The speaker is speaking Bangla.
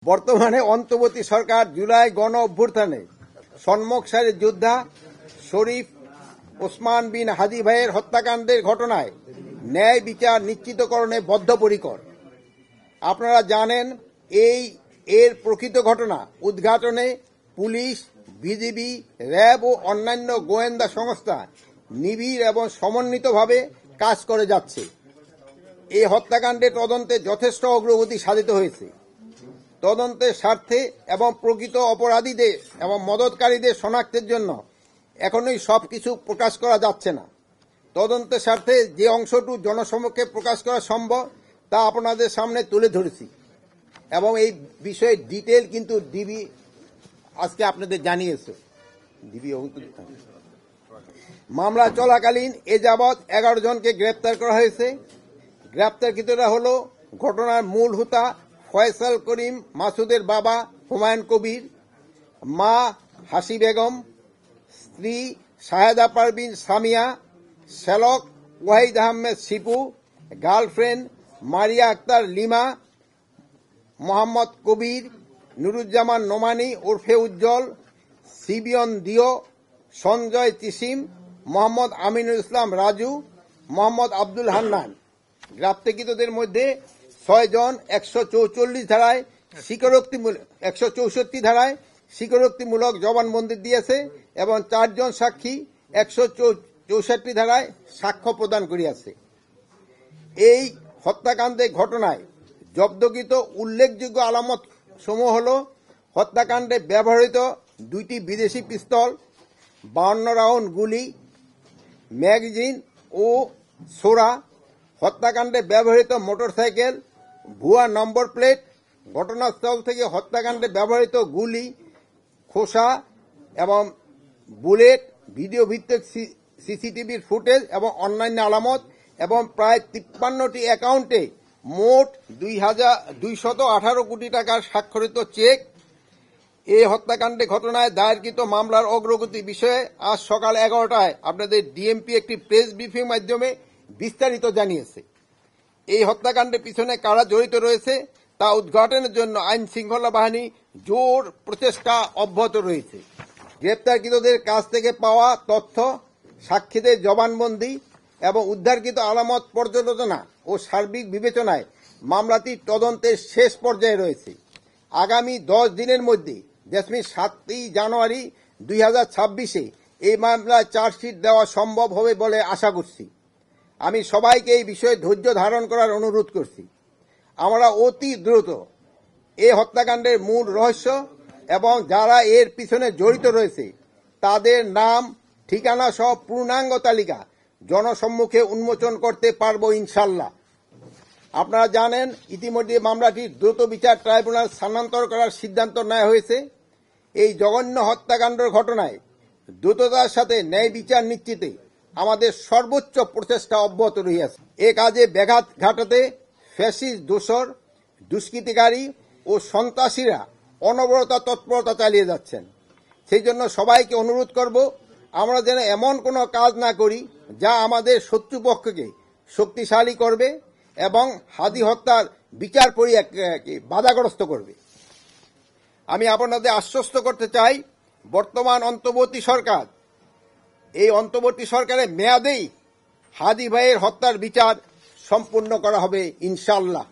বর্তমানে অন্তর্বর্তী সরকার জুলাই গণ অভ্যুত্থানে সম্মুখ সারির যোদ্ধা শরীফ ওসমান বিন হাদি ভাইয়ের হত্যাকাণ্ডের ঘটনায় ন্যায় বিচার নিশ্চিতকরণে বদ্ধপরিকর। আপনারা জানেন, এর প্রকৃত ঘটনা উদ্ঘাটনে পুলিশ, বিজিবি, র্যাব ও অন্যান্য গোয়েন্দা সংস্থা নিবিড় এবং সমন্বিতভাবে কাজ করে যাচ্ছে। এই হত্যাকাণ্ডের তদন্তে যথেষ্ট অগ্রগতি সাধিত হয়েছে। তদন্তের স্বার্থে এবং প্রকৃত অপরাধীদের এবং মদতকারীদের শনাক্তের জন্য এখনই সবকিছু প্রকাশ করা যাচ্ছে না। তদন্তের স্বার্থে যে অংশটুকু জনসমক্ষে প্রকাশ করা সম্ভব তা আপনাদের সামনে তুলে ধরেছি এবং এই বিষয়ে ডিটেল কিন্তু ডিবি আজকে আপনাদের জানিয়েছে। মামলা চলাকালীন এ যাবৎ 11 জনকে গ্রেপ্তার করা হয়েছে। গ্রেপ্তারকৃতরা হল ঘটনার মূল হোতা ফয়সাল করিম মাসুদের বাবা হুমায়ুন কবির, মা হাসি বেগম, স্ত্রী শাহেদা পারভিন সামিয়া, শ্যালক ওয়াহিদ আহমেদ শিপু, গার্লফ্রেন্ড মারিয়া আক্তার লিমা, মোহাম্মদ কবির, নুরুজ্জামান নোমানি ওরফে উজ্জ্বল, সিবিয়ন দিও, সঞ্জয় তিসিম, মোহাম্মদ আমিনুল ইসলাম রাজু, মোহাম্মদ আব্দুল হান্নান। গ্রেপ্তারকৃতদের মধ্যে 6 জন 164 ধারায় 164 ধারায় স্বীকারোক্তিমূলক জবানবন্দি দিয়েছে এবং 4 জন সাক্ষী 164 ধারায় সাক্ষ্য প্রদান করিয়াছে। এই হত্যাকাণ্ডের ঘটনায় জব্দকৃত উল্লেখযোগ্য আলামত সমূহ হল: হত্যাকাণ্ডে ব্যবহৃত 2টি বিদেশি পিস্তল, 52 রাউন্ড গুলি, ম্যাগাজিন ও ছোরা, হত্যাকাণ্ডে ব্যবহৃত মোটরসাইকেল, ভুয়া নম্বর প্লেট, ঘটনাস্থল থেকে হত্যাকাণ্ডে ব্যবহৃত গুলি, খোসা এবং বুলেট, ভিডিও ভিত্তিক সিসিটিভির ফুটেজ এবং অন্যান্য আলামত এবং প্রায় 53টি অ্যাকাউন্টে মোট 218 কোটি টাকার স্বাক্ষরিত চেক। এই হত্যাকাণ্ডের ঘটনায় দায়েরকৃত মামলার অগ্রগতি বিষয়ে আজ সকাল 11টায় আপনাদের ডিএমপি একটি প্রেস ব্রিফিং মাধ্যমে বিস্তারিত জানিয়েছে। এই হত্যাকাণ্ডের পিছনে কারা জড়িত রয়েছে তা উদ্ঘাটনের জন্য আইন শৃঙ্খলা বাহিনী জোর প্রচেষ্টা অব্যাহত রয়েছে। গ্রেপ্তারকৃতদের কাছ থেকে পাওয়া তথ্য, সাক্ষীদের জবানবন্দি এবং উদ্ধারকৃত আলামত পর্যালোচনা ও সার্বিক বিবেচনায় মামলাটি তদন্তের শেষ পর্যায়ে রয়েছে। আগামী 10 দিনের মধ্যে 7ই জানুয়ারি 2026 এই মামলায় চার্জশিট দেওয়া সম্ভব হবে বলে আশা করছি। আমি সবাইকে এই বিষয়ে ধৈর্য ধারণ করার অনুরোধ করছি। আমরা অতি দ্রুত এই হত্যাকাণ্ডের মূল রহস্য এবং যারা এর পিছনে জড়িত রয়েছে তাদের নাম, ঠিকানা সহ পূর্ণাঙ্গ তালিকা জনসম্মুখে উন্মোচন করতে পারব ইনশাল্লাহ। আপনারা জানেন, ইতিমধ্যে মামলাটি দ্রুত বিচার ট্রাইব্যুনাল স্থানান্তর করার সিদ্ধান্ত নেওয়া হয়েছে। এই জঘন্য হত্যাকাণ্ডের ঘটনায় দ্রুততার সাথে ন্যায় বিচার নিশ্চিতে আমাদের সর্বোচ্চ প্রচেষ্টা অব্যাহত রহিয়াছে। এ কাজে ব্যাঘাত ঘটাতে ফ্যাসিস্ট দোসর, দুষ্কৃতিকারী ও সন্ত্রাসীরা অনবরত তৎপরতা চালিয়ে যাচ্ছেন। সেই জন্য সবাইকে অনুরোধ করব, আমরা যেন এমন কোনো কাজ না করি যা আমাদের শত্রুপক্ষকে শক্তিশালী করবে এবং হাদি হত্যার বিচার প্রক্রিয়াকে বাধাগ্রস্ত করবে। আমি আপনাদের আশ্বস্ত করতে চাই, বর্তমান অন্তর্বর্তী সরকার, এই অন্তর্বর্তী সরকারের মেয়াদেই হাদি ভাইয়ের হত্যার বিচার সম্পূর্ণ করা হবে ইনশাআল্লাহ।